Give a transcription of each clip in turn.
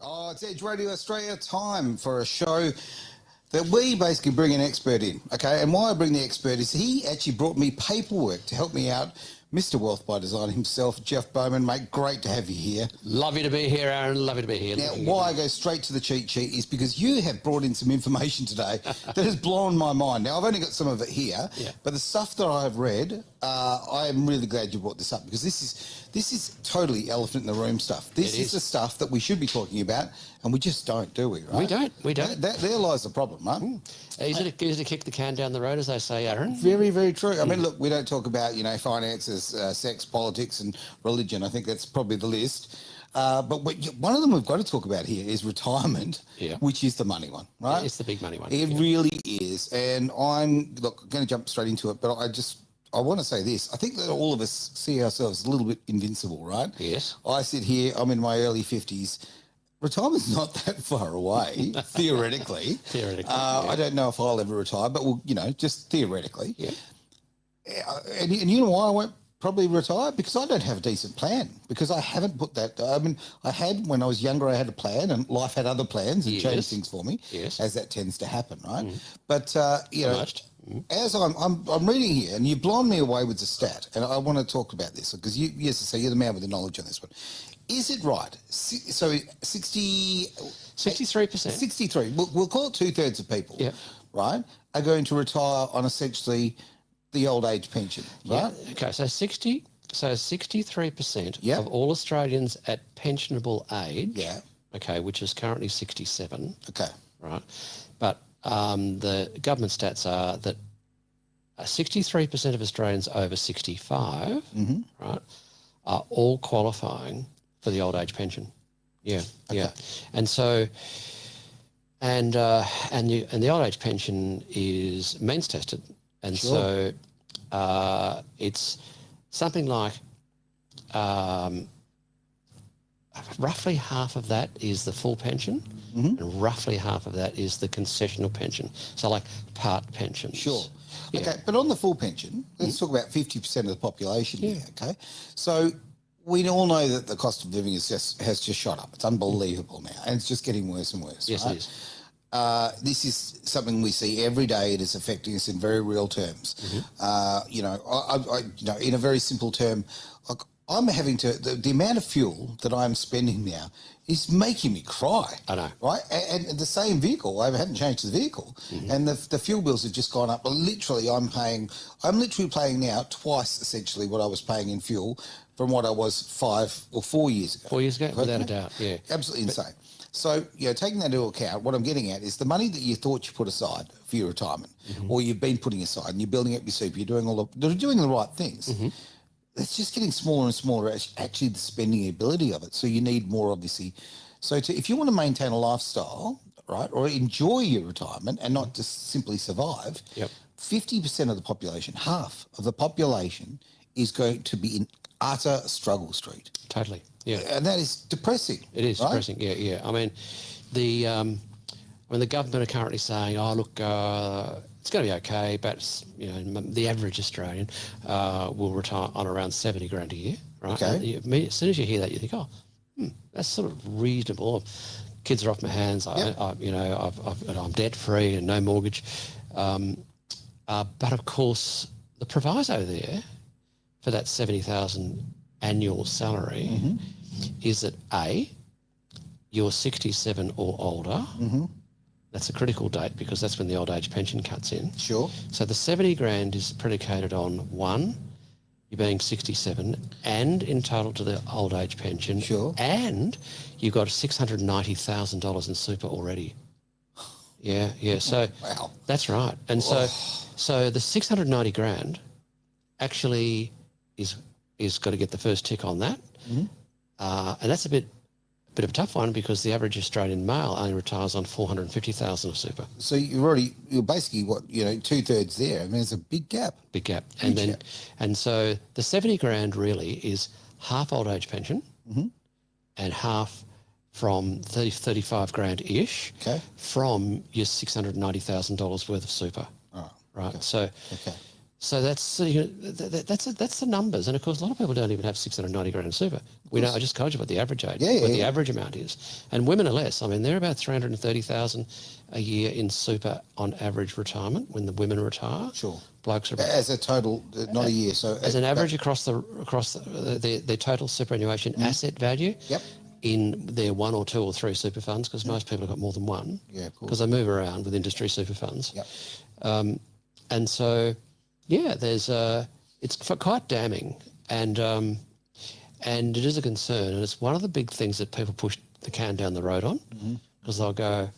Oh, it's Edge Radio Australia, time for a show that we basically bring an expert in, okay? And why I bring the expert is he actually brought me paperwork to help me out. Mr. Wealth by Design himself, Jeff Bowman, mate, great to have you here. Lovely to be here, Aaron. Lovely to be here. Now, why I go straight to the cheat sheet is because you have brought in some information today that has blown my mind. Now, I've only got some of it here, but the stuff that I've read, I am really glad you brought this up because this is totally elephant in the room stuff. This is the stuff that we should be talking about, and we just don't, do we? Right? We don't. There lies the problem, right? Easy to kick the can down the road, as they say, Aaron. Very, very true. I mean, look, we don't talk about, finances, sex, politics and religion. I think that's probably the list. But one of them we've got to talk about here is retirement, which is the money one, right? It's the big money one. It really is. And I'm going to jump straight into it, but I want to say this. I think that all of us see ourselves a little bit invincible, right? Yes. I sit here, I'm in my early 50s. Retirement's not that far away, theoretically. I don't know if I'll ever retire, but just theoretically. Yeah. And you know why I won't probably retire? Because I don't have a decent plan. Because I haven't put that. I mean, I had when I was younger. I had a plan, and life had other plans and changed things for me. Yes. As that tends to happen, right? But as I'm reading here, and you've blown me away with the stat, and I want to talk about this because you're the man with the knowledge on this one. Is it right? So 63%. 63. We'll call it 2/3 of people, right, are going to retire on essentially the old age pension, right? Yeah. Okay, so 63% of all Australians at pensionable age, which is currently 67. Okay. Right. But the government stats are that 63% of Australians over 65, right, are all qualifying for the old age pension. Yeah. And so and the old age pension is means tested. And so it's something like roughly half of that is the full pension and roughly half of that is the concessional pension. So like part pensions. Sure. Yeah. Okay, but on the full pension, let's talk about 50% of the population here, okay? So we all know that the cost of living has just shot up. It's unbelievable now, and it's just getting worse and worse. Yes, right? it is. This is something we see every day. It is affecting us in very real terms. In a very simple term, I'm having to the amount of fuel that I'm spending now is making me cry. I know, right? And the same vehicle, I haven't changed the vehicle, and the fuel bills have just gone up. Literally, I'm literally paying now twice essentially what I was paying in fuel from what I was 5 or 4 years ago. 4 years ago, without a doubt, yeah. Absolutely insane. So, taking that into account, what I'm getting at is the money that you thought you put aside for your retirement, or you've been putting aside, and you're building up your super, you're doing the right things. It's just getting smaller and smaller, actually the spending ability of it. So you need more, obviously. So if you want to maintain a lifestyle, right, or enjoy your retirement and not just simply survive, 50% of the population, half of the population is going to be in utter struggle street. Totally, yeah. And that is depressing. It is depressing, yeah. I mean, the government are currently saying, oh, look, it's going to be okay, but the average Australian will retire on around 70 grand a year, right? Okay. And as soon as you hear that, you think, oh, that's sort of reasonable. Kids are off my hands. I'm debt free and no mortgage. But of course, the proviso there for that 70,000 annual salary is that A, you're 67 or older. That's a critical date because that's when the old age pension cuts in. Sure. So the 70 grand is predicated on, one, you being 67 and entitled to the old age pension. Sure. And you've got $690,000 in super already. Yeah. So that's right. And so the 690 grand actually is got to get the first tick on that. And that's a bit of a tough one because the average Australian male only retires on 450,000 of super. So you're basically 2/3 there. I mean, it's a big gap. Big gap. And so the 70 grand really is half old age pension and half from 35 grand-ish from your $690,000 worth of super. Oh, right. Okay. So So that's that's the numbers, and of course a lot of people don't even have 690 grand in super. We know I just told you what the average age, the average amount is, and women are less. I mean, they're about 330,000 a year in super on average retirement when the women retire. Sure, blokes are as a total, not a year. So as an average across their total superannuation asset value. Yep. In their 1 or 2 or 3 super funds, because most people have got more than one. Yeah, of course. Because they move around with industry super funds. Yep. And so, yeah, it's quite damning, and it is a concern, and it's one of the big things that people push the can down the road on, because they'll go,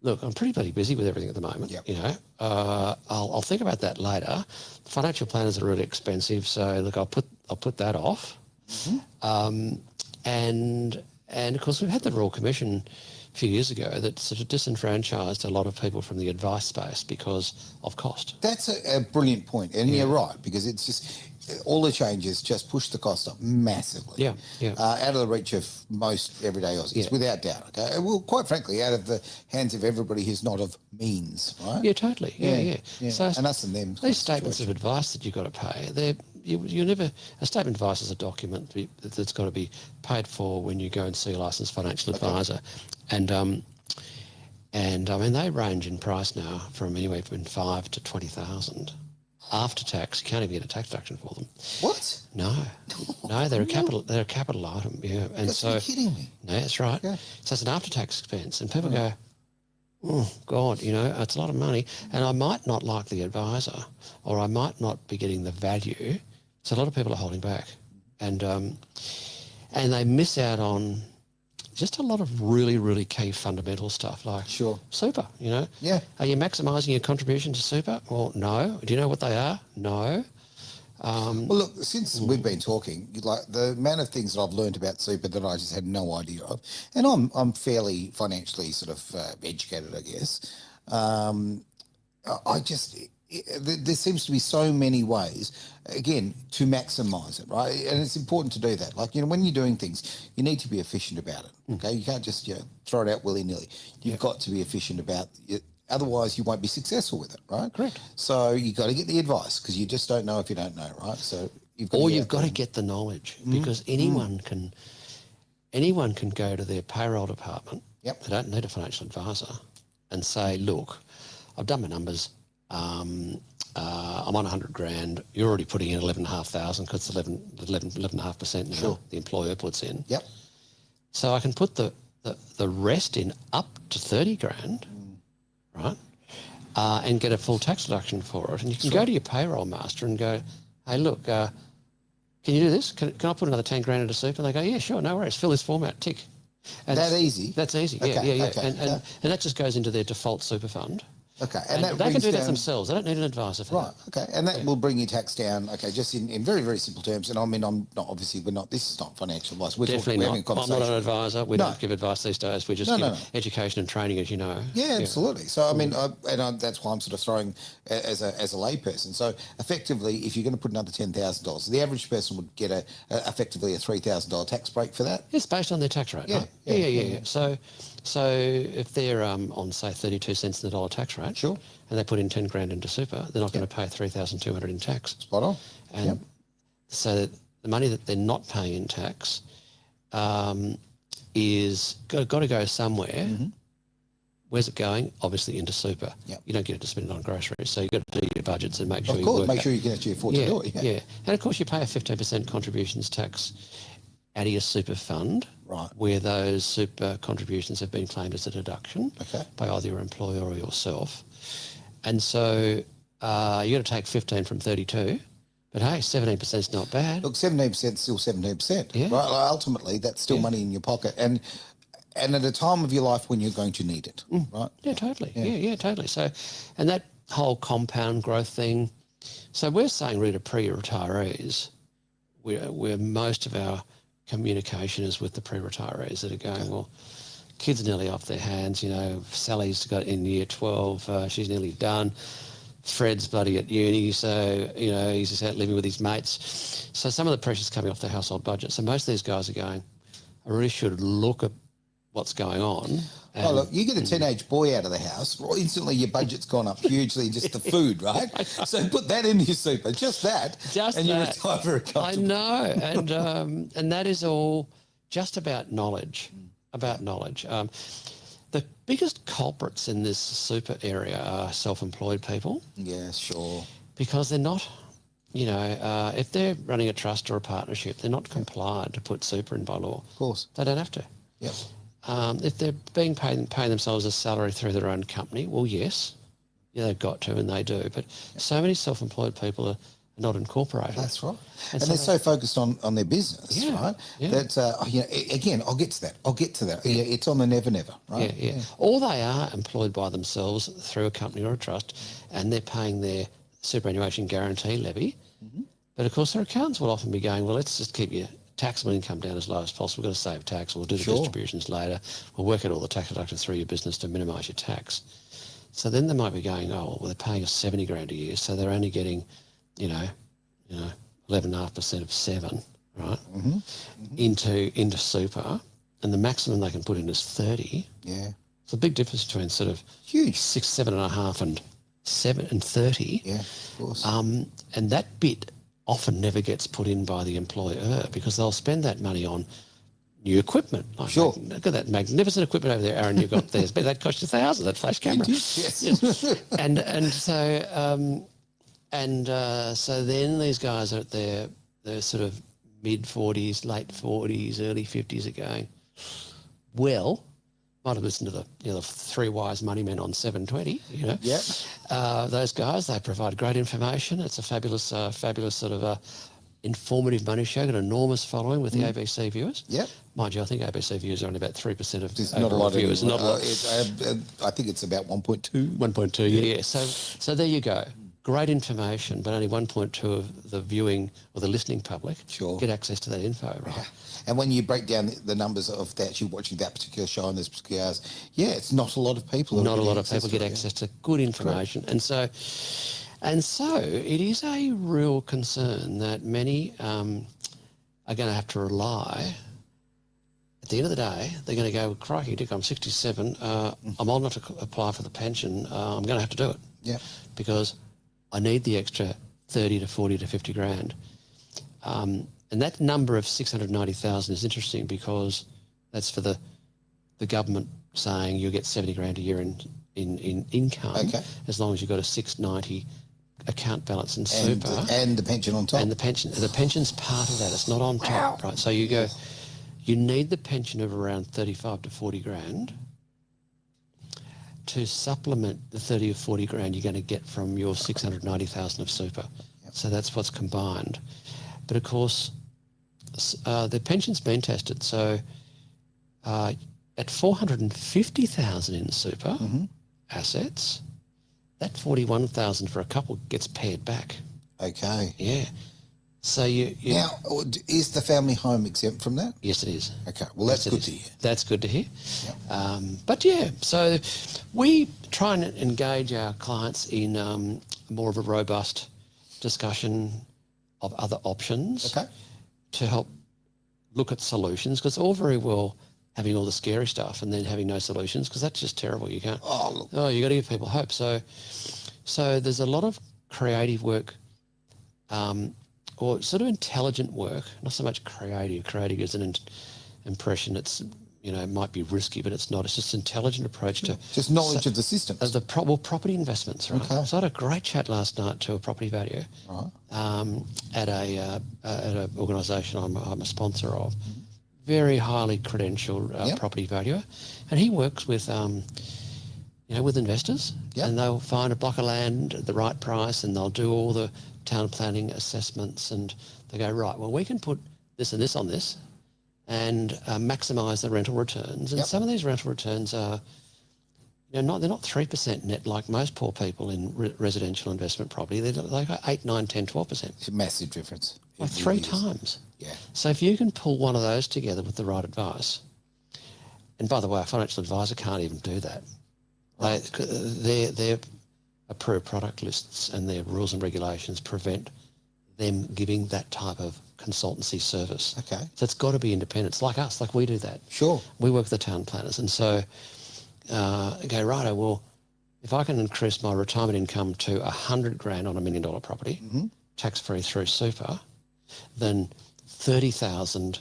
look, I'm pretty bloody busy with everything at the moment. Yep. You know, I'll think about that later. Financial planners are really expensive, so look, I'll put that off. And of course, we've had the Royal Commission a few years ago that sort of disenfranchised a lot of people from the advice space because of cost. That's a brilliant point, and you're right, because it's just all the changes just push the cost up massively. Out of the reach of most everyday Aussies, without doubt. Okay, well, quite frankly, out of the hands of everybody who's not of means, right? Yeah, totally. Yeah. So and us and them. These statements of advice that you've got to pay, you never. A statement of advice is a document that's got to be paid for when you go and see a licensed financial advisor, and I mean they range in price now from anywhere from 5,000 to 20,000. After tax, you can't even get a tax deduction for them. What? No, they're a capital item. Yeah, and you're kidding me. No, that's right. Yeah. So it's an after tax expense, and people go, oh God, you know, it's a lot of money, and I might not like the advisor, or I might not be getting the value. So a lot of people are holding back, and they miss out on just a lot of really, really key fundamental stuff like super, you know. Yeah. Are you maximising your contribution to super? Well, no. Do you know what they are? No. Well, look, since we've been talking, like the amount of things that I've learned about super that I just had no idea of, and I'm fairly financially sort of educated, I guess. There seems to be so many ways, again, to maximise it, right? And it's important to do that. Like, you know, when you're doing things, you need to be efficient about it, okay? You can't just, you know, throw it out willy-nilly. You've got to be efficient about it. Otherwise, you won't be successful with it, right? Correct. So you've got to get the advice because you just don't know if you don't know, right? So you've got to get the knowledge because anyone can go to their payroll department. Yep. They don't need a financial advisor and say, look, I've done my numbers. I'm on 100 grand. You're already putting in 11,500 because it's 11.5% now the employer puts in. Yep. So I can put the rest in up to 30 grand, right? And get a full tax deduction for it. And you can go to your payroll master and go, hey, look, can you do this? Can I put another 10 grand into super? And they go, yeah, sure, no worries. Fill this form out, tick. And that easy? That's easy, yeah. And that just goes into their default super fund. Okay, and they can do that themselves. They don't need an advisor for that. Okay, and that will bring your tax down. Okay, just in very, very simple terms. And I mean, I'm not obviously this is not financial advice. We're Definitely having a conversation. I'm not an advisor. We don't give advice these days. We just give education and training, as you know. Yeah, absolutely. So I mean, that's why I'm sort of throwing as a layperson. So effectively, if you're going to put another $10,000, the average person would get effectively a $3,000 tax break for that. It's based on their tax rate. Yeah, right? Yeah. So if they're on say 32 cents in the dollar tax rate, and they put in 10 grand into super, they're not going to pay 3,200 in tax. Spot on. And so the money that they're not paying in tax is got to go somewhere. Where's it going? Obviously into super. You don't get it to spend it on groceries, so you've got to do your budgets and make sure make sure you can actually afford to do it. Yeah, and of course you pay a 15% contributions tax out of your super fund, where those super contributions have been claimed as a deduction by either your employer or yourself. And so you've got to take 15 from 32, but hey, 17% is not bad. Look, 17% is still 17%, right? Like, ultimately, that's still money in your pocket. And at a time of your life when you're going to need it, right? Yeah, totally. Yeah, totally. So, and that whole compound growth thing, so we're saying really to pre-retirees, where most of our communication is with the pre-retirees that are going, well, kids are nearly off their hands, you know, Sally's got in year 12, she's nearly done. Fred's bloody at uni, so, you know, he's just out living with his mates. So some of the pressure's coming off the household budget. So most of these guys are going, I really should look at what's going on. Oh, look, you get a teenage boy out of the house, well, instantly your budget's gone up hugely, just the food, right? So put that into your super, just that, and you retire very comfortable. I know, and that is all just about knowledge, the biggest culprits in this super area are self-employed people. Yeah, sure. Because they're not, if they're running a trust or a partnership, they're not compliant to put super in by law. Of course. They don't have to. Yep. If they're paying themselves a salary through their own company, well, yes, they've got to, and they do. But so many self-employed people are not incorporated. That's right. And they're so focused on their business, right? Yeah. That, again, I'll get to that. Yeah, it's on the never, right? Yeah. Or they are employed by themselves through a company or a trust, and they're paying their superannuation guarantee levy. Mm-hmm. But, of course, their accountants will often be going, well, let's just keep your taxable income down as low as possible. We've got to save tax. We'll do the distributions later. We'll work out all the tax deductions through your business to minimise your tax. So then they might be going, oh, well, they're paying us 70 grand a year, so they're only getting, 11.5% of 7, right, into super, and the maximum they can put in is 30. Yeah. It's a big difference between sort of huge 6, 7.5 and 7 and 30. Yeah, of course. And that bit often never gets put in by the employer because they'll spend that money on new equipment. Like, look at that magnificent equipment over there, Aaron, you've got there. That cost you $1,000, that flash camera. Yes. So then these guys are at their sort of mid-40s, late 40s, early 50s are going, well, might have listened to the Three Wise Money Men on 720, Yeah. Those guys, they provide great information. It's a fabulous sort of informative money show, got an enormous following with the ABC viewers. Yep. Mind you, I think ABC viewers are only about 3% of There's overall not a lot viewers. Not a lot. I think it's about 1.2. 1.2, yeah. So there you go. Great information, but only 1.2 of the viewing or the listening public get access to that info, right? Yeah. And when you break down the numbers of that, you're watching that particular show on those particular hours, it's not a lot of people. Not a lot of people get access to good information. And so it is a real concern that many are going to have to rely. At the end of the day, they're going to go, crikey, Dick, I'm 67. I'm old enough to apply for the pension. I'm going to have to do it. Yeah. Because I need the extra 30 to 40 to 50 grand. And that number of 690,000 is interesting because that's for the government saying you'll get 70 grand a year in income as long as you've got a 690 account balance in super. And the pension on top. And the pension's part of that. It's not on top, right? So you go, you need the pension of around 35 to 40 grand to supplement the 30 or 40 grand you're going to get from your 690,000 of super. Yep. So that's what's combined. But of course, the pension's been tested. So at 450,000 in super assets, that 41,000 for a couple gets pared back. Okay. Yeah. So you now, is the family home exempt from that? Yes, it is. Okay. Well, that's good to hear. That's good to hear. Yep. So we try and engage our clients in more of a robust discussion of other options to help look at solutions, because all very well having all the scary stuff and then having no solutions, because that's just terrible. You can't. You got to give people hope. So there's a lot of creative work. Or sort of intelligent work, not so much creative. Creative is an impression. It's might be risky, but it's not. It's just an intelligent approach to just knowledge of the system. Property investments, right? Okay. So I had a great chat last night to a property valuer at a organisation I'm a sponsor of. Very highly credentialed property valuer, and he works with with investors, and they'll find a block of land at the right price, and they'll do all the town planning assessments, and they go, right, well, we can put this and this on this and maximise the rental returns. And some of these rental returns are, they're not 3% net like most poor people in residential investment property. They're like 8, 9, 10, 12%. It's a massive difference. Like 3 times. Yeah. So if you can pull one of those together with the right advice, and by the way, a financial advisor can't even do that. They're approved product lists and their rules and regulations prevent them giving that type of consultancy service. Okay. So it's got to be independent. It's like us, like we do that. Sure. We work with the town planners. And so, okay, righto, well, if I can increase my retirement income to $100,000 on $1 million property, tax-free through super, then 30,000,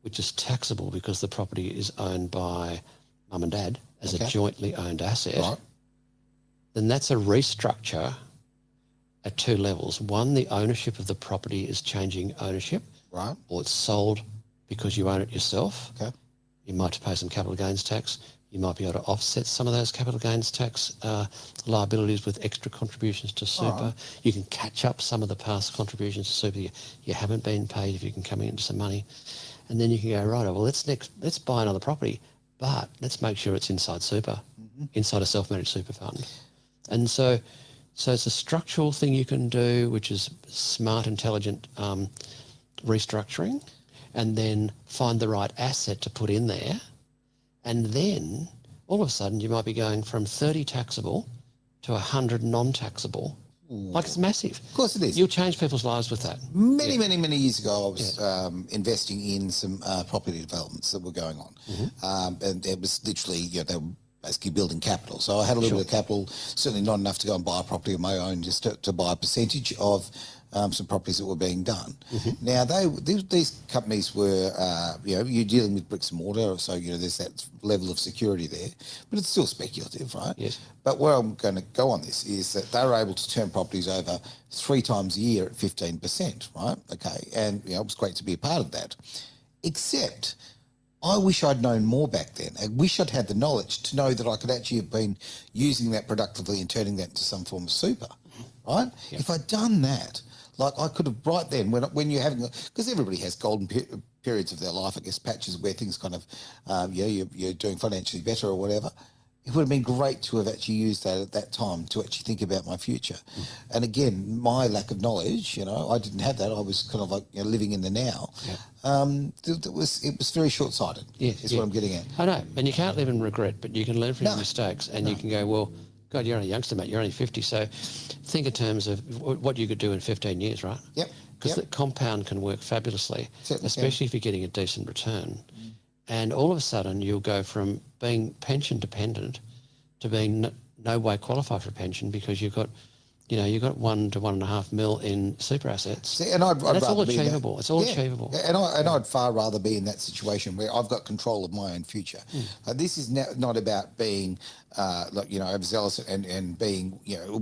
which is taxable because the property is owned by mum and dad as a jointly owned asset, Right. then that's a restructure at two levels. One, the ownership of the property is changing ownership, Right. or it's sold because you own it yourself. Okay. You might pay some capital gains tax. You might be able to offset some of those capital gains tax liabilities with extra contributions to super. Right. You can catch up some of the past contributions to super you haven't been paid if you can come into some money. And then you can go, right, well, let's buy another property, but let's make sure it's inside super, inside a self-managed super fund. And so it's a structural thing you can do, which is smart, intelligent restructuring, and then find the right asset to put in there. And then all of a sudden you might be going from 30 taxable to 100 non-taxable. Like it's massive. Of course it is. You'll change people's lives with that. Many years ago, I was investing in some property developments that were going on. And it was literally, they were basically building capital. So I had a little bit of capital, certainly not enough to go and buy a property of my own, just to buy a percentage of some properties that were being done. Now, these companies were, you're dealing with bricks and mortar, so, there's that level of security there, but it's still speculative, right? Yes. But where I'm going to go on this is that they were able to turn properties over 3 times a year at 15%, right? Okay, and, it was great to be a part of that, except I wish I'd known more back then. I wish I'd had the knowledge to know that I could actually have been using that productively and turning that into some form of super, right? Yep. If I'd done that, like I could have right then, when you're having, because everybody has golden periods of their life, I guess, patches where things kind of, you're doing financially better or whatever. It would have been great to have actually used that at that time to actually think about my future. And again, my lack of knowledge, I didn't have that. I was kind of like living in the now. It was very short-sighted. Is what I'm getting at. I know, and you can't live in regret, but you can learn from your mistakes, and you can go, well, God, you're only a youngster, mate. You're only 50, so think in terms of what you could do in 15 years, right? Yep. Because the compound can work fabulously, Certainly especially if you're getting a decent return. And all of a sudden, you'll go from being pension dependent to being no way qualified for pension because you've got 1 to 1.5 mil in super assets. See, and that's all achievable. It's all achievable. And I'd far rather be in that situation where I've got control of my own future. This is not about being overzealous and being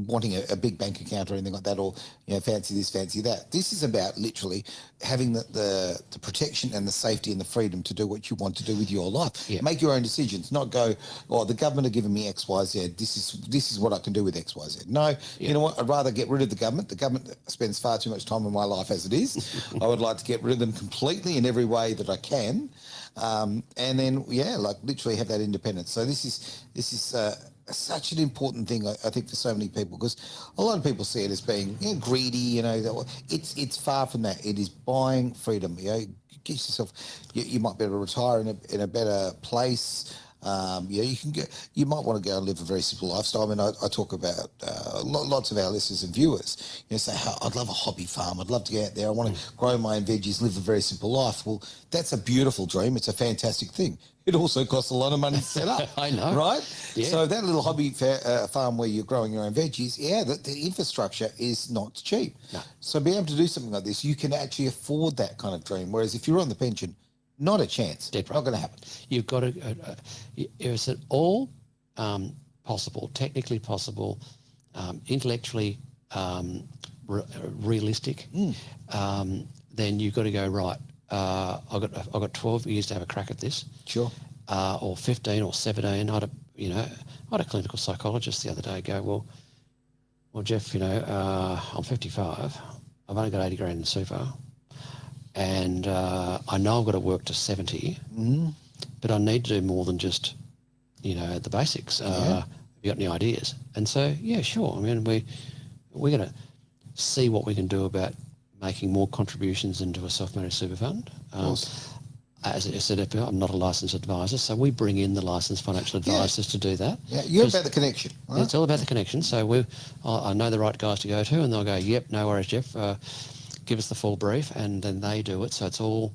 wanting a big bank account or anything like that, or fancy this, fancy that. This is about literally having the protection and the safety and the freedom to do what you want to do with your life. Make your own decisions, not go, the government are giving me X, Y, Z. This is what I can do with X, Y, Z. No, you know what? I'd rather get rid of the government. The government spends far too much time in my life as it is. I would like to get rid of them completely in every way that I can. And then, literally have that independence. So this is such an important thing, I think, for so many people, because a lot of people see it as being greedy. It's far from that. It is buying freedom. Get yourself. You might be able to retire in a better place. You can go. You might want to go and live a very simple lifestyle. I mean, I talk about lots of our listeners and viewers. Say, I'd love a hobby farm. I'd love to get out there. I want to grow my own veggies, live a very simple life. Well, that's a beautiful dream. It's a fantastic thing. It also costs a lot of money to set up. I know, right? Yeah. So that little hobby farm where you're growing your own veggies, the infrastructure is not cheap. No. So being able to do something like this, you can actually afford that kind of dream. Whereas if you're on the pension, not a chance. Dead right. Not going to happen. You've got to. Is it all possible, technically possible, intellectually realistic? Then you've got to go right. I've got 12 years to have a crack at this. Sure. Or 15 or 17. I had a clinical psychologist the other day go, well, Jeff, I'm 55. I've only got 80 grand in super. And I know I've got to work to 70, but I need to do more than just, the basics. Have you got any ideas? And so, sure. I mean, we're going to see what we can do about making more contributions into a self-managed super fund. As I said, I'm not a licensed advisor, so we bring in the licensed financial advisors to do that. Yeah, you're about the connection. Right? It's all about the connection. So I know the right guys to go to, and they'll go, yep, no worries, Jeff. give us the full brief, and then they do it. So it's all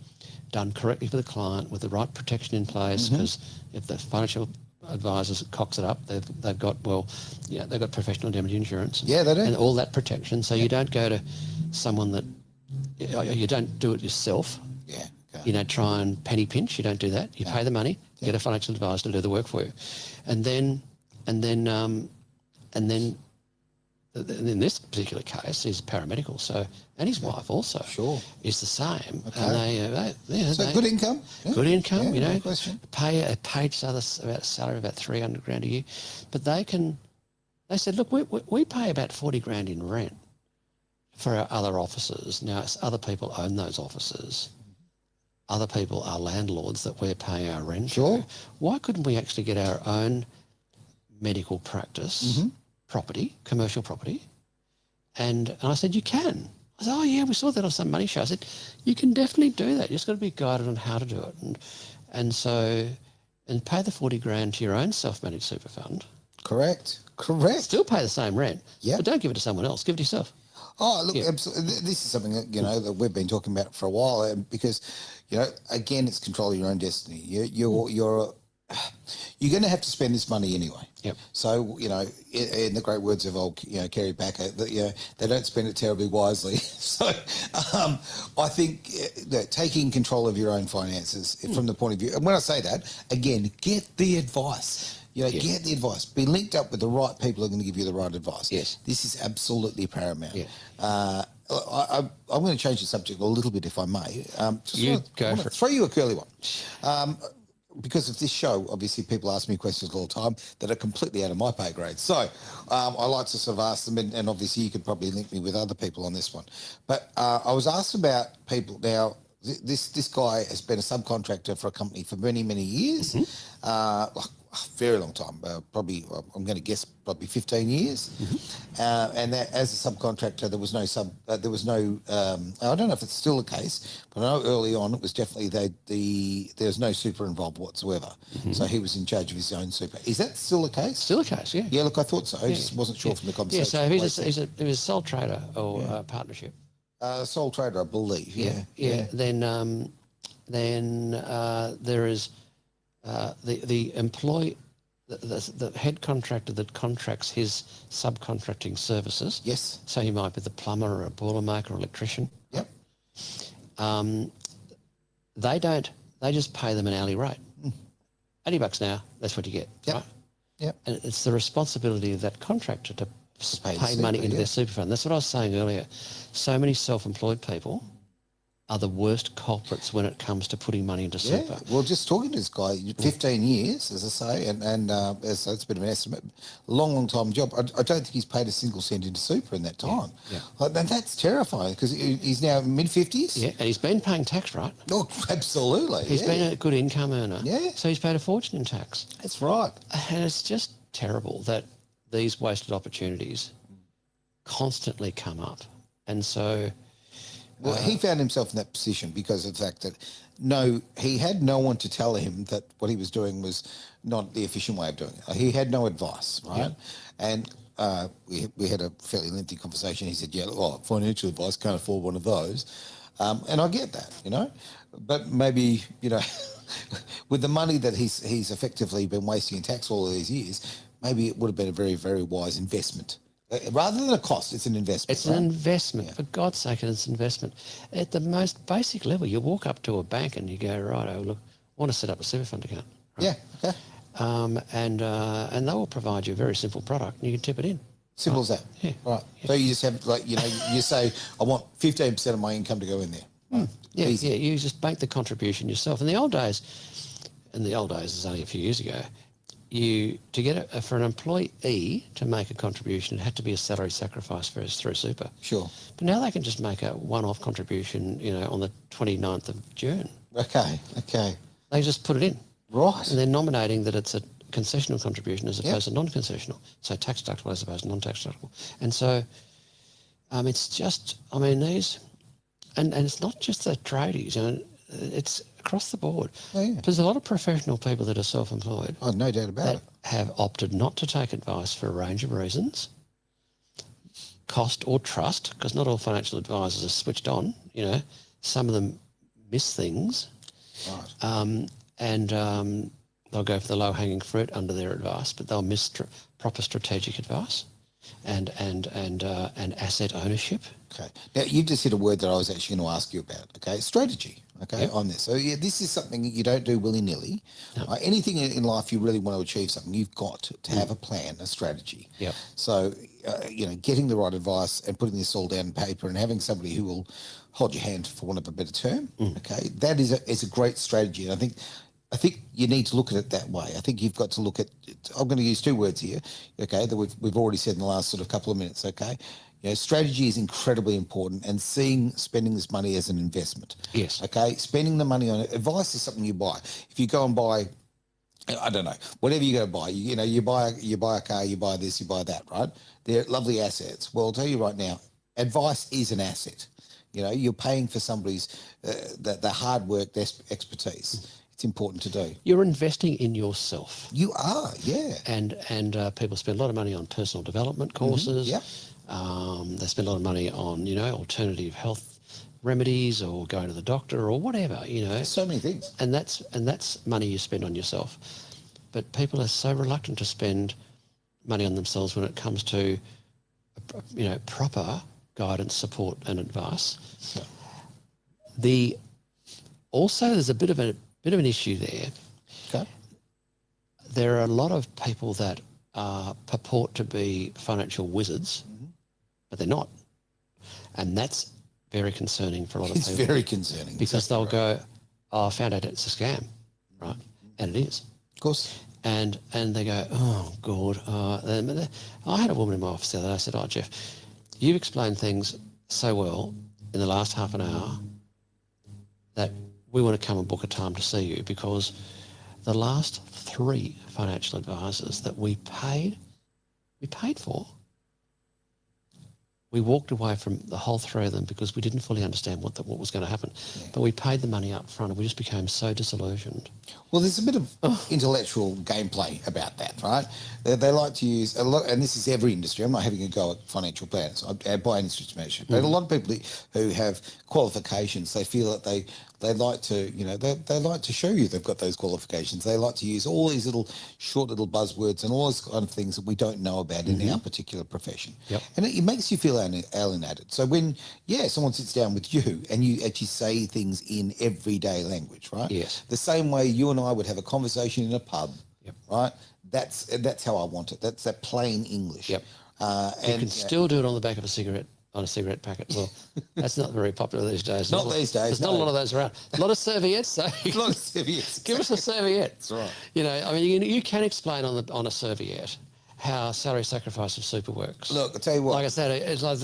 done correctly for the client with the right protection in place, because if the financial advisors cocks it up, they've got professional indemnity insurance. Yeah, they do. And all that protection. So you don't go to someone that, you don't do it yourself. Yeah. Okay. You don't try and penny pinch. You don't do that. You pay the money, get a financial advisor to do the work for you. And then in this particular case, he's a paramedical, and his wife also is the same. Okay. And they Good income? Yeah. Good income, no question. Pay each other about a salary of about $300,000 a year. But they said, look, we pay about $40,000 in rent for our other offices. Now, other people own those offices. Other people are landlords that we're paying our rent to. Why couldn't we actually get our own medical practice property, commercial property? And I said, you can. I said, oh yeah, we saw that on some money show. I said, you can definitely do that. You just got to be guided on how to do it. And pay the $40,000 to your own self-managed super fund. Correct. Still pay the same rent. Yeah. But don't give it to someone else. Give it to yourself. Oh, look, absolutely. This is something that, that we've been talking about for a while, because, again, it's controlling your own destiny. You're going to have to spend this money anyway. Yep. So, in the great words of old, Kerry Packer, that, they don't spend it terribly wisely. So, I think that taking control of your own finances from the point of view, and when I say that, again, get the advice. Get the advice. Be linked up with the right people who are going to give you the right advice. Yes. This is absolutely paramount. Yeah. I'm going to change the subject a little bit, if I may. I want to throw you a curly one. Because of this show, obviously people ask me questions all the time that are completely out of my pay grade. So I like to sort of ask them, and obviously you could probably link me with other people on this one. But I was asked about people. Now, this guy has been a subcontractor for a company for many, many years. Very long time, probably, I'm going to guess probably 15 years. And that, as a subcontractor, there was no I don't know if it's still the case, but I know early on it was definitely there was no super involved whatsoever. So he was in charge of his own super. Is that still the case? Still the case, yeah. Yeah, look, I thought so. I just wasn't sure from the conversation. Yeah, so he was a sole trader or partnership. Sole trader, I believe. Yeah. Then there is the employee, the head contractor that contracts his subcontracting services. Yes. So he might be the plumber or a boilermaker or electrician. Yep. They just pay them an hourly rate. $80 an hour, that's what you get. Yep. Right? Yep. And it's the responsibility of that contractor to pay money into their super fund. That's what I was saying earlier. So many self-employed people are the worst culprits when it comes to putting money into super. Yeah, well, just talking to this guy, 15 years, as I say, and so it's a bit of an estimate, long time job. I don't think he's paid a single cent into super in that time. Yeah. And that's terrifying, because he's now mid-50s. Yeah, and he's been paying tax, right? Oh, absolutely. He's been a good income earner. Yeah. So he's paid a fortune in tax. That's right. And it's just terrible that these wasted opportunities constantly come up. And so... Well, he found himself in that position because of the fact that he had no one to tell him that what he was doing was not the efficient way of doing it. He had no advice, right? Yeah. And we had a fairly lengthy conversation. He said, financial advice, can't afford one of those. And I get that, but maybe, with the money that he's effectively been wasting in tax all of these years, maybe it would have been a very, very wise investment. Rather than a cost, it's an investment. It's an investment. For God's sake, it's an investment. At the most basic level, you walk up to a bank and you go, right, look, I want to set up a super fund account. Right? Yeah, okay. And they will provide you a very simple product and you can tip it in. Simple as that? Yeah. Right. Yeah. So you just have, you say, I want 15% of my income to go in there. Right? Yeah, you just make the contribution yourself. In the old days, is only a few years ago, for an employee to make a contribution, it had to be a salary sacrifice through super. Sure. But now they can just make a one-off contribution, on the 29th of June. Okay. They just put it in. Right. And they're nominating that it's a concessional contribution as opposed to non-concessional. So tax deductible as opposed to non-tax deductible. And so it's just, these, and it's not just the tradies, it's across the board. Oh, yeah. There's a lot of professional people that are self-employed. Oh, no doubt about it. Have opted not to take advice for a range of reasons. cost or trust, because not all financial advisors are switched on. Some of them miss things, Right. and they'll go for the low-hanging fruit under their advice, but they'll miss proper strategic advice and asset ownership. Okay. Now, you've just hit a word that I was actually going to ask you about, okay? Strategy, okay, Yep. on this. So, yeah, this is something that you don't do willy-nilly. Anything in life you really want to achieve something, you've got to have a plan, a strategy. Yep. So, getting the right advice and putting this all down on paper and having somebody who will hold your hand, for want of a better term, okay, that is a great strategy. And I think you need to look at it that way. I think you've got to look at, I'm going to use two words here, okay, that we've already said in the last sort of couple of minutes, okay? Strategy is incredibly important, and spending this money as an investment. Yes. Okay, spending the money on advice is something you buy. If you go and buy, I don't know, whatever you go to buy, you buy a car, you buy this, you buy that, right? They're lovely assets. Well, I'll tell you right now, advice is an asset. You're paying for somebody's the hard work, their expertise. It's important to do. You're investing in yourself. You are, yeah. And people spend a lot of money on personal development courses. Yep. They spend a lot of money on, alternative health remedies or going to the doctor or whatever, So many things. And that's money you spend on yourself. But people are so reluctant to spend money on themselves when it comes to, proper guidance, support and advice. Yeah. Also there's a bit of an issue there. Okay. There are a lot of people that purport to be financial wizards, but they're not. And that's very concerning for a lot of people. It's very concerning. Because they'll go, I found out it's a scam, right? And it is. Of course. And they go, oh, God. I had a woman in my office the other day. I said, oh, Jeff, you've explained things so well in the last half an hour that we want to come and book a time to see you, because the last 3 financial advisors that we paid for, we walked away from the whole 3 of them because we didn't fully understand what was going to happen. Yeah. But we paid the money up front and we just became so disillusioned. Well, there's a bit of intellectual gameplay about that, right? They like to use a lot, and this is every industry. I'm not having a go at financial planners by any stretch of measure. But a lot of people who have qualifications, they feel that they like to, they like to show you they've got those qualifications. They like to use all these short little buzzwords and all those kind of things that we don't know about in our particular profession. Yep. And it makes you feel alienated. So when, someone sits down with you and you actually say things in everyday language, right? Yes. The same way you and I would have a conversation in a pub, yep. right? That's how I want it. That's that plain English. Yep. And you can still do it on the back of a cigarette, on a cigarette packet. Well, that's not very popular these days. Not these days. There's not a lot of those around. A lot of serviettes. So a lot of serviettes. Give us a serviette. That's right. You can explain on a serviette how salary sacrifice of super works. Look, I'll tell you what. Like I said, it's like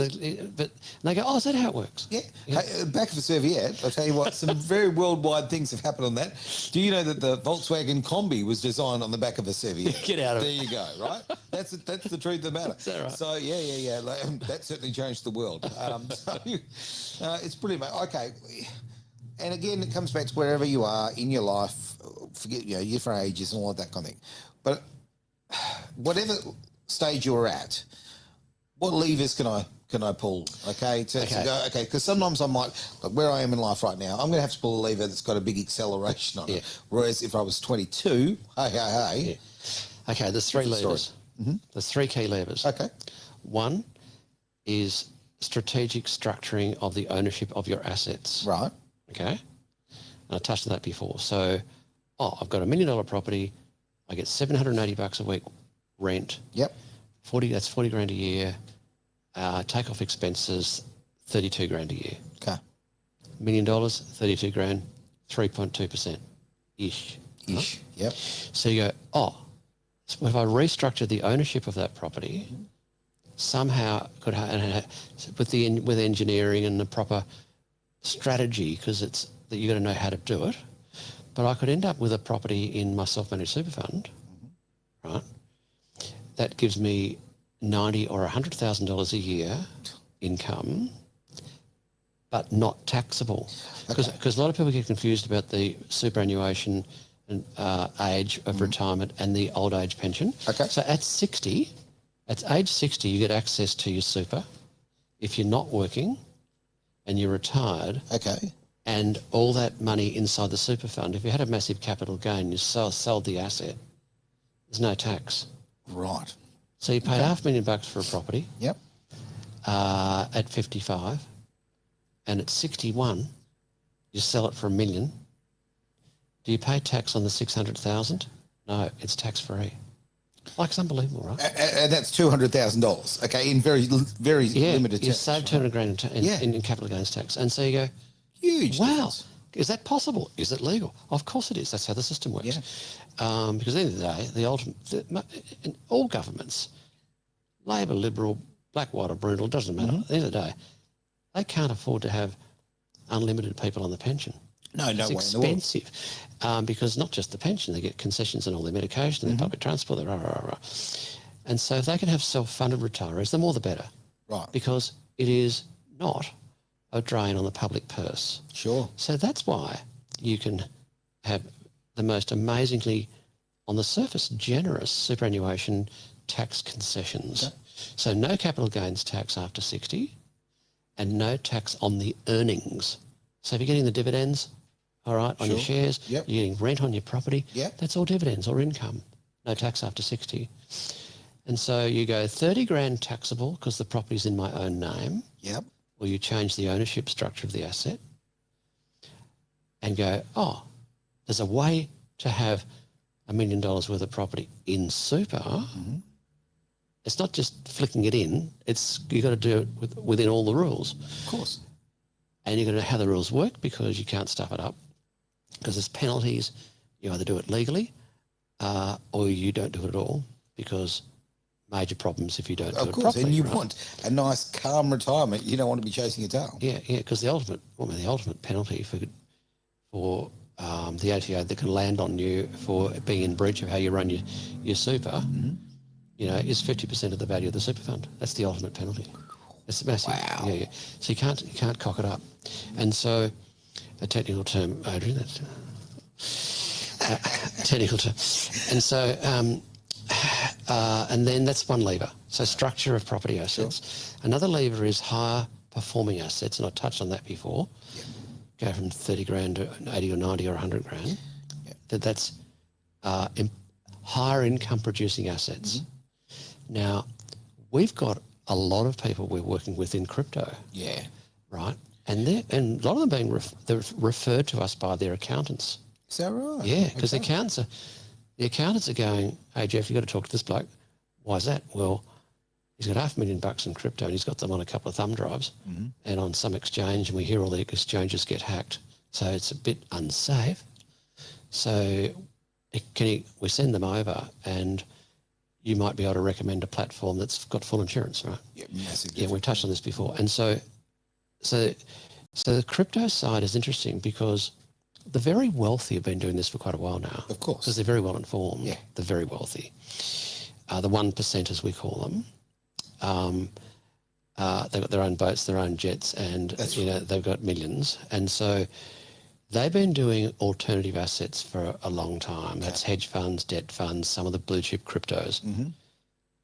but they go, oh, is that how it works? Yeah. Hey, back of a serviette, I'll tell you what, some very worldwide things have happened on that. Do you know that the Volkswagen Combi was designed on the back of a serviette? Get out of it. There you go, right? That's the truth of the matter. Is that right? So, yeah. That certainly changed the world. It's brilliant, mate. Okay. And again, it comes back to wherever you are in your life, forget, your different ages and all of that kind of thing. But whatever stage you're at, what levers can I pull? Okay, to go. Okay, because sometimes I might, like where I am in life right now, I'm going to have to pull a lever that's got a big acceleration on it. Whereas if I was 22, hey. Yeah. Okay, there's 3 levers. Mm-hmm. There's 3 key levers. Okay. One is strategic structuring of the ownership of your assets. Right. Okay. And I touched on that before. So, I've got $1 million property. I get $780 a week rent. Yep. That's 40 grand a year. Take off expenses, 32 grand a year. Okay. $1 million, 32 grand, 3.2% ish. Ish. Yep. So you go, so if I restructured the ownership of that property, somehow could with engineering and the proper strategy, because it's that you got to know how to do it. But I could end up with a property in my self-managed super fund, right? That gives me $90,000 or $100,000 a year income, but not taxable. Because a lot of people get confused about the superannuation and age of retirement and the old age pension. Okay. So at age 60, you get access to your super, if you're not working and you're retired, Okay. and all that money inside the super fund, if you had a massive capital gain, you sold the asset, there's no tax. Right. So you paid $500,000 for a property Yep. at 55, and at 61, you sell it for $1 million. Do you pay tax on the 600,000? No, it's tax free. Like, it's unbelievable, right? And that's $200,000. Okay, in very limited You tax. saved $200,000 in capital gains tax, and so you go, Huge. wow, difference. is that possible? Is it legal? Of course it is. That's how the system works. Because at the end of the day, in all governments, Labor, Liberal, black, white or brutal, it doesn't matter. At the end of the day, they can't afford to have unlimited people on the pension. No It's way in the world. expensive because not just the pension, they get concessions on all their medication, their public transport, their rah, rah, rah. And so if they can have self-funded retirees, the more the better. Right. Because it is not a drain on the public purse. Sure. So that's why you can have the most amazingly, on the surface, generous superannuation tax concessions. Okay. So no capital gains tax after 60 and no tax on the earnings. So if you're getting the dividends, all right, on your shares, Yep. you're getting rent on your property, Yep. that's all dividends or income. No tax after 60. And so you go 30 grand taxable because the property's in my own name, Yep. or you change the ownership structure of the asset and go, oh, there's a way to have $1 million worth of property in super. It's not just flicking it in. It's you've got to do it within all the rules. Of course. And you've got to know how the rules work because you can't stuff it up. Because there's penalties. You either do it legally or you don't do it at all because major problems if you don't do it properly. Of course, and you right? want a nice, calm retirement. You don't want to be chasing your tail. Yeah, because the ultimate penalty for the ATO that can land on you for being in breach of how you run your super, is 50% of the value of the super fund. That's the ultimate penalty. It's massive. Wow. Yeah. So you can't cock it up. And so a technical term, Adrian, that's technical term. And so and then that's one lever. So structure of property assets. Sure. Another lever is higher performing assets, and I touched on that before. Yep. Go from 30 grand to 80 or 90 or 100 grand. Yep. That's higher income producing assets. Now, we've got a lot of people we're working with in crypto. Yeah. Right? And a lot of them they're referred to us by their accountants. Is that right? Yeah, because the accountants are going, hey, Jeff, you've got to talk to this bloke. Why is that? Well, he's got $500,000 in crypto and he's got them on a couple of thumb drives and on some exchange, and we hear all the exchanges get hacked. So it's a bit unsafe. So we send them over and you might be able to recommend a platform that's got full insurance, right? Yeah, massive. Yeah, we've touched on this before. And so the crypto side is interesting because the very wealthy have been doing this for quite a while now. Of course. Because they're very well informed. Yeah. The very wealthy. The 1%, as we call them. They've got their own boats, their own jets, and they've got millions. And so they've been doing alternative assets for a long time. That's hedge funds, debt funds, some of the blue chip cryptos.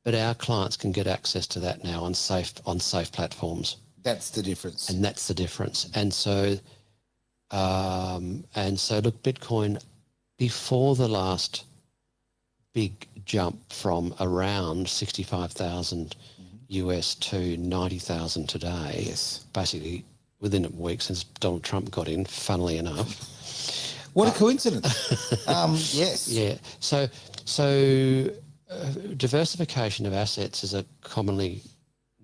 But our clients can get access to that now on safe platforms. That's the difference. And that's the difference. And so look, Bitcoin, before the last big jump from around 65,000 US to 90,000 today, Yes. basically within a week since Donald Trump got in, funnily enough. What a coincidence. Yes. Yeah. So diversification of assets is a commonly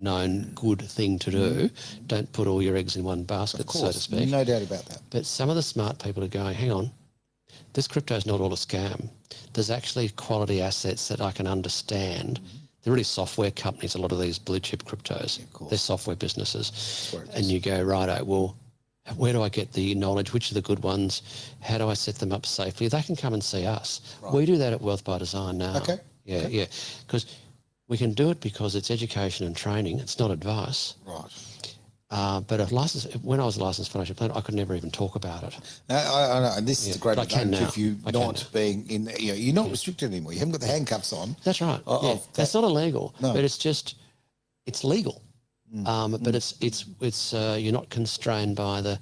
known good thing to do. Don't put all your eggs in one basket, Of course. so to speak. No doubt about that. But some of the smart people are going, hang on, this crypto is not all a scam. There's actually quality assets that I can understand. They're really software companies, a lot of these blue chip cryptos. Yeah, they're software businesses. That's And you go, righto, well, where do I get the knowledge? Which are the good ones? How do I set them up safely? They can come and see us. Right. We do that at Wealth by Design now. Okay. Yeah. Because we can do it because it's education and training. It's not advice. Right. But when I was a licensed financial planner, I could never even talk about it. No, I know. And this is a great but I can advantage of you now. I can not being in, you're not restricted anymore. You haven't got the handcuffs on. That's right. Of Yeah. that. That's not illegal, No. but it's legal. But it's you're not constrained by the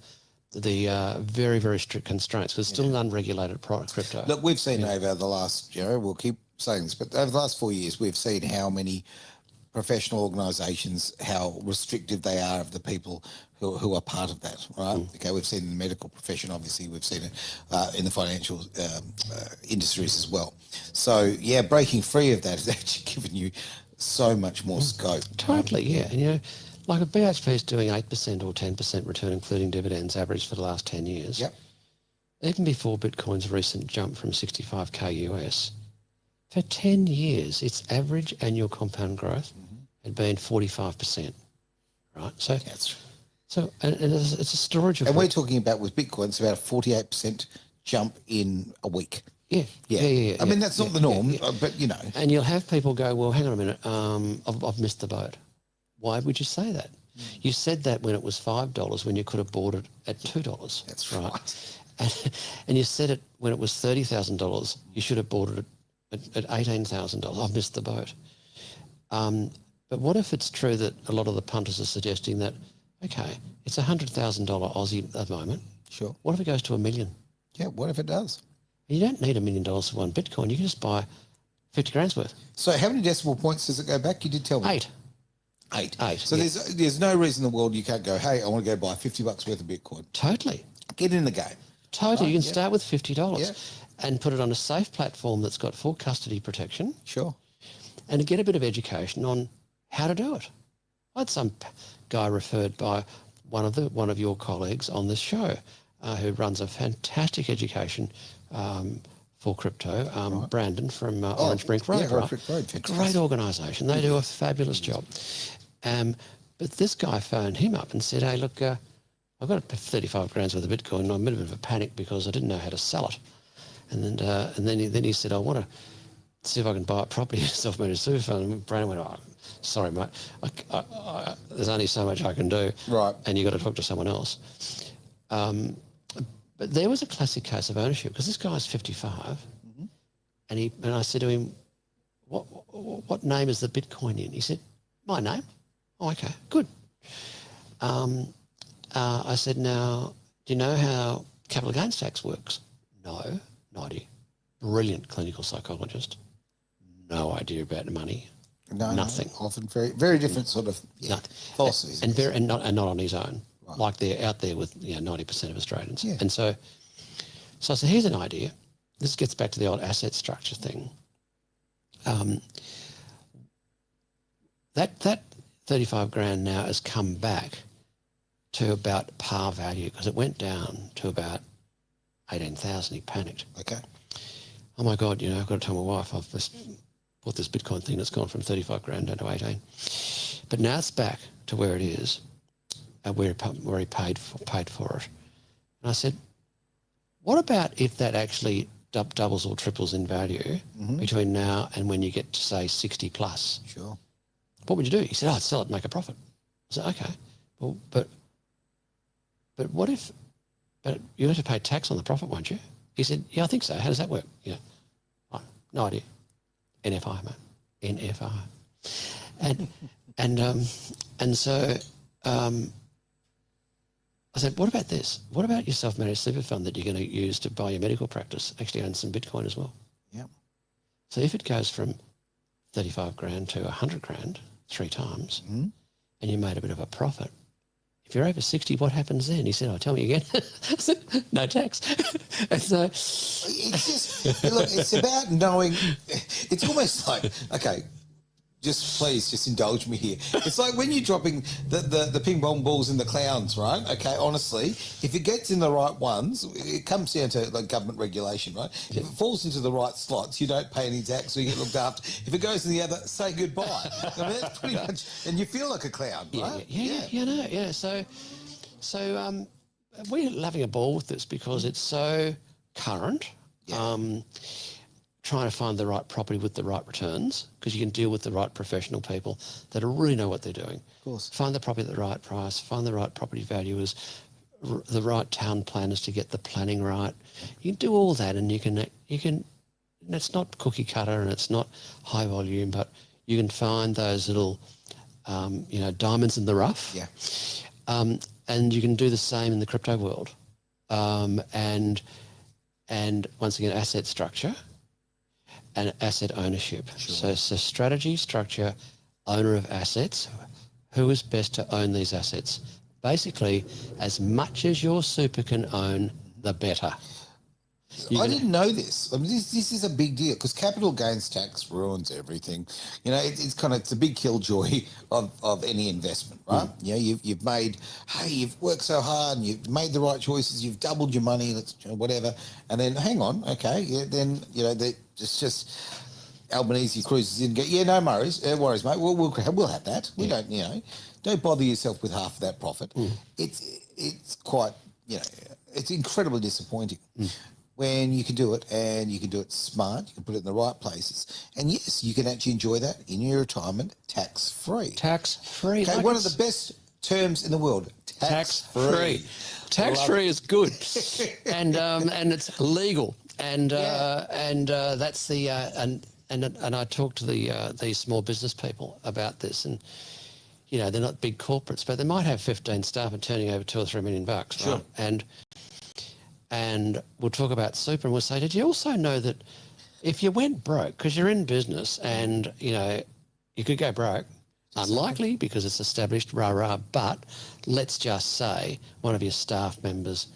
very, very strict constraints because it's still an unregulated crypto. Look, we've seen over the last, we'll keep saying this, but over the last 4 years, we've seen how many professional organisations, how restrictive they are of the people who are part of that, right? Okay, we've seen in the medical profession, obviously, we've seen it in the financial industries as well. So, yeah, breaking free of that has actually given you so much more scope. Totally, yeah. And, like a BHP is doing 8% or 10% return, including dividends, average for the last 10 years. Yep. Even before Bitcoin's recent jump from 65K US, for 10 years, its average annual compound growth had been 45%, right? So, and it's a storage of... And we're talking about, with Bitcoin, it's about a 48% jump in a week. Yeah. I mean, that's not the norm, but, And you'll have people go, well, hang on a minute, I've missed the boat. Why would you say that? You said that when it was $5 when you could have bought it at $2. That's right. And you said it when it was $30,000, you should have bought it at $18,000. I've missed the boat. But what if it's true that a lot of the punters are suggesting that, okay, it's $100,000 Aussie at the moment. Sure. What if it goes to $1 million? Yeah, what if it does? You don't need $1 million for one Bitcoin. You can just buy 50 grand's worth. So how many decimal points does it go back? You did tell me. 8. So there's no reason in the world you can't go, hey, I want to go buy $50 worth of Bitcoin. Totally. Get in the game. Totally. You can start with $50 and put it on a safe platform that's got full custody protection. Sure. And get a bit of education on how to do it. I had some guy referred by one of your colleagues on this show who runs a fantastic education for crypto, Brandon from Orange Brink Road. Yeah, Orange Brink Road. A great organisation. They do a fabulous job. But this guy phoned him up and said, hey, look, I've got 35 grand's worth of Bitcoin and I'm in a bit of a panic because I didn't know how to sell it. And then he said, I want to see if I can buy a property in a self-managed super fund. And Brandon went, oh, sorry, mate, there's only so much I can do. Right. And you've got to talk to someone else. But there was a classic case of ownership because this guy's 55 and I said to him, what name is the Bitcoin in? He said, my name. Oh, okay, good. I said, now, do you know how capital gains tax works? No idea. Brilliant clinical psychologist. No idea about money. No, nothing. No, often very different sort of philosophies. And not on his own. Right. Like they're out there with 90% of Australians. Yeah. And so I said, here's an idea. This gets back to the old asset structure thing. That 35 grand now has come back to about par value because it went down to about 18,000. He panicked. Okay. Oh my God, I've got to tell my wife I've just bought this Bitcoin thing that's gone from 35 grand down to 18. But now it's back to where it is, where he paid for it. And I said, what about if that actually doubles or triples in value between now and when you get to, say, 60 plus? Sure. What would you do? He said, I'd sell it and make a profit. I said, okay. Well, but what if, but you have to pay tax on the profit, won't you? He said, yeah, I think so. How does that work? Yeah. Right. No idea. NFI, mate. NFI. And so I said, what about this? What about your self-managed super fund that you're going to use to buy your medical practice? Actually own some Bitcoin as well. Yeah. So if it goes from 35 grand to 100 grand 3 times and you made a bit of a profit, if you're over 60, what happens then? He said, oh, tell me again. I said, no tax. And so it's just, look, it's about knowing, it's almost like, okay, please indulge me here. It's like when you're dropping the ping pong balls in the clowns, right? Okay, honestly, if it gets in the right ones, it comes down to like government regulation, right? If it falls into the right slots, you don't pay any tax, so you get looked after. If it goes in the other, say goodbye. I mean, that's pretty much, and you feel like a clown, right? Yeah. So we're having a ball with this because it's so current. Yeah. Trying to find the right property with the right returns because you can deal with the right professional people that really know what they're doing. Of course. Find the property at the right price, find the right property valuers, the right town planners to get the planning right. You can do all that and you can, it's not cookie cutter and it's not high volume, but you can find those little diamonds in the rough. Yeah. And you can do the same in the crypto world. And once again, asset structure and asset ownership. Sure. So strategy, structure, owner of assets. Who is best to own these assets? Basically, as much as your super can own, the better. I didn't know this. I mean, this is a big deal because capital gains tax ruins everything. It's a big killjoy of any investment, right? You've made, you've worked so hard and you've made the right choices. You've doubled your money, whatever, and then hang on, okay, it's just Albanese cruises in and go, no worries, mate. We'll have that. We don't bother yourself with half of that profit. It's quite, it's incredibly disappointing. When you can do it and you can do it smart, you can put it in the right places. And yes, you can actually enjoy that in your retirement tax-free. Tax-free. Okay, one of the best terms in the world, tax-free. Tax-free is good. and it's legal. And that's the and I talked to these small business people about this, and they're not big corporates, but they might have 15 staff and turning over $2 or $3 million, sure. Right? And we'll talk about super, and we'll say, did you also know that if you went broke, because you're in business and, you could go broke, unlikely because it's established, but let's just say one of your staff members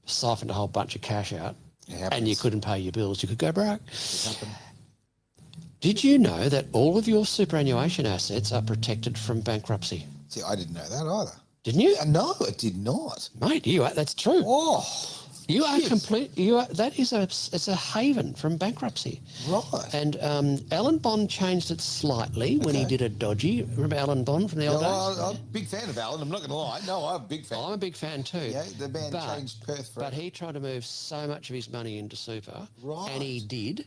siphoned a whole bunch of cash out and you couldn't pay your bills, you could go broke. Did you know that all of your superannuation assets are protected from bankruptcy? See, I didn't know that either. Didn't you? No, I did not. Mate, that's true. Oh, you are it's a haven from bankruptcy. Right. And Alan Bond changed it slightly when he did a dodgy. Remember Alan Bond from the old days? I'm a big fan of Alan, I'm not going to lie. No, I'm a big fan. I'm a big fan too. Yeah, the man changed Perth forever. But he tried to move so much of his money into super. Right. And he did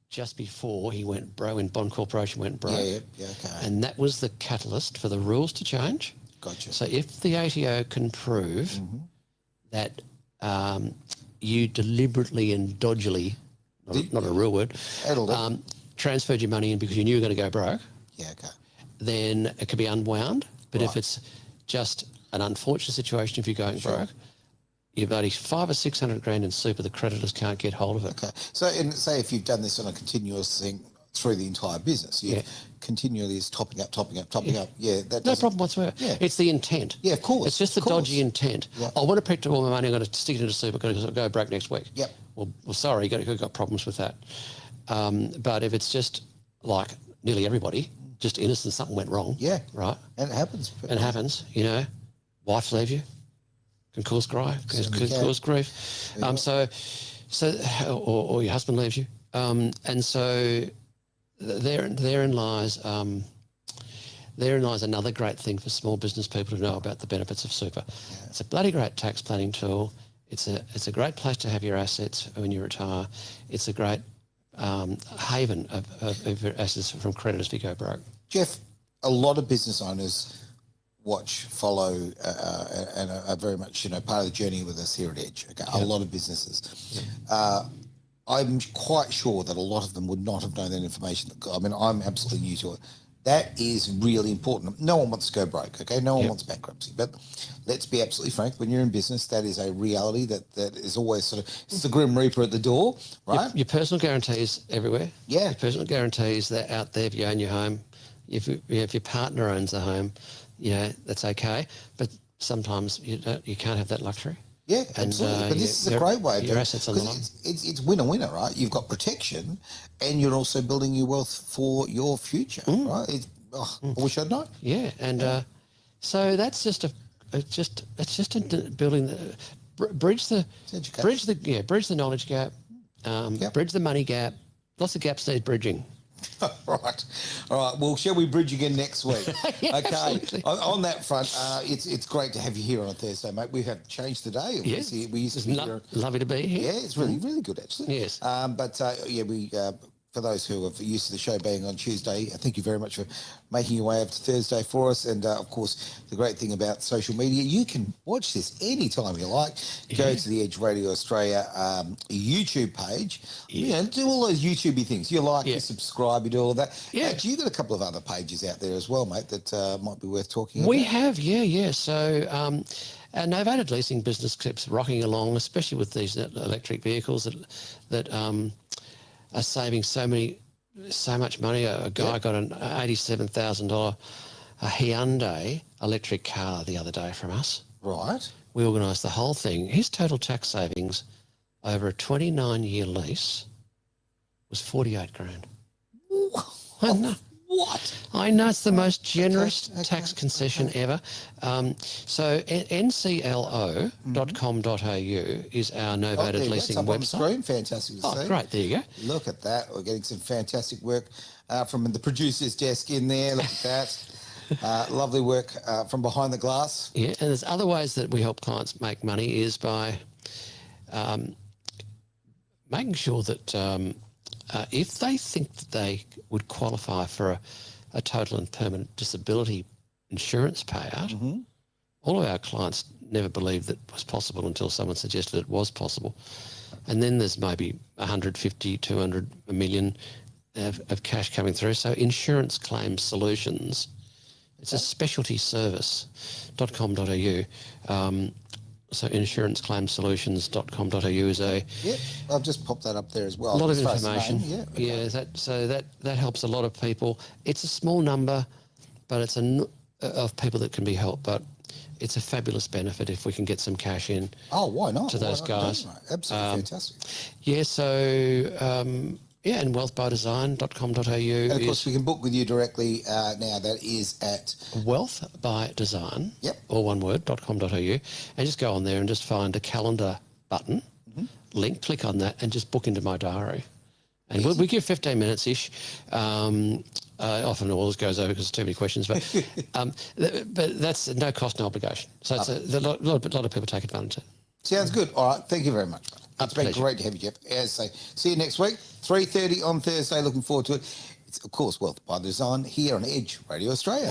just before he went broke, when Bond Corporation went broke. Yeah, okay. And that was the catalyst for the rules to change. Gotcha. So if the ATO can prove that you deliberately and dodgily, not a real word, transferred your money in because you knew you were going to go broke, then it could be unwound. But if it's just an unfortunate situation, if you're going broke, you've only $500 or $600 in super, the creditors can't get hold of it. Okay. So, say if you've done this on a continuous thing through the entire business, continually is topping up. Yeah, that no problem whatsoever. Yeah. It's the intent. Yeah, of course. It's just the dodgy intent. Yeah. I want to protect all my money. I'm going to stick it into super because I'll go broke next week. Yep. Well, sorry, you've got problems with that. But if it's just like nearly everybody, just innocent, something went wrong. Yeah. Right. And it happens. It happens. Wife leave you, can cause grief. Or your husband leaves you. And so therein lies another great thing for small business people to know about the benefits of super. Yeah. It's a bloody great tax planning tool. It's a great place to have your assets when you retire. It's a great haven of your assets from creditors if you go broke. Jeff, a lot of business owners follow, and are very much part of the journey with us here at Edge. Okay, a lot of businesses. Yeah. I'm quite sure that a lot of them would not have known that information. I mean, I'm absolutely new to it. That is really important. No one wants to go broke, okay? No one wants bankruptcy. But let's be absolutely frank, when you're in business, that is a reality that is always it's the grim reaper at the door, right? Your personal guarantees everywhere. Yeah. Your personal guarantees, they're out there if you own your home. If your partner owns the home, that's okay. But sometimes you can't have that luxury. Yeah, absolutely. But this is a great way. Your assets on the line. It's winner, right? You've got protection, and you're also building your wealth for your future, right? I wish I'd known. Yeah, and so that's just building bridge the knowledge gap, bridge the money gap. Lots of gaps need bridging. Right. All right. Well, shall we bridge again next week? Yeah, okay. absolutely. On that front, it's great to have you here on a Thursday, mate. We have changed today. Yes. We used to be here. Lovely to be here. Yeah, it's really, really good, actually. Yes. We for those who are used to the show being on Tuesday, thank you very much for making your way over to Thursday for us. And of course, the great thing about social media, you can watch this anytime you like. Go to the Edge Radio Australia YouTube page. You know, do all those YouTubey things. You like, you subscribe, you do all of that. Yeah. You've got a couple of other pages out there as well, mate, that might be worth talking about. We have, yeah. So our novated leasing business keeps rocking along, especially with these electric vehicles that are saving so much money. A guy got an $87,000 Hyundai electric car the other day from us. Right. We organised the whole thing. His total tax savings over a 29-year lease was 48 grand. I know. What? I know, it's the most generous tax concession ever. So nclo.com.au is our novated leasing up website. on the screen. Fantastic to see. Oh, great. There you go. Look at that. We're getting some fantastic work from the producer's desk in there. Look at that. Lovely work from behind the glass. Yeah, and there's other ways that we help clients make money is by making sure that if they think that they would qualify for a total and permanent disability insurance payout, all of our clients never believed that was possible until someone suggested it was possible. And then there's maybe 150, 200, a million of cash coming through. So Insurance Claims Solutions, it's a specialty service.com.au. So insuranceclaimsolutions.com.au is a... Yep, I've just popped that up there as well. A lot of information. That helps a lot of people. It's a small number, but it's of people that can be helped. But it's a fabulous benefit if we can get some cash in. Oh, why not? To those guys. Absolutely fantastic. Yeah, so... and wealthbydesign.com.au. And of course, we can book with you directly now. That is at wealthbydesign, all one word, .com.au, and just go on there and just find a calendar button, link, click on that, and just book into my diary. And we give 15 minutes-ish. Often it always goes over because there's too many questions, but that's no cost, no obligation. So it's a lot of people take advantage of it. Sounds good. All right. Thank you very much. It's been great to have you, Jeff. As I say, see you next week, 3:30 on Thursday. Looking forward to it. It's, of course, Wealth by Design here on Edge Radio Australia.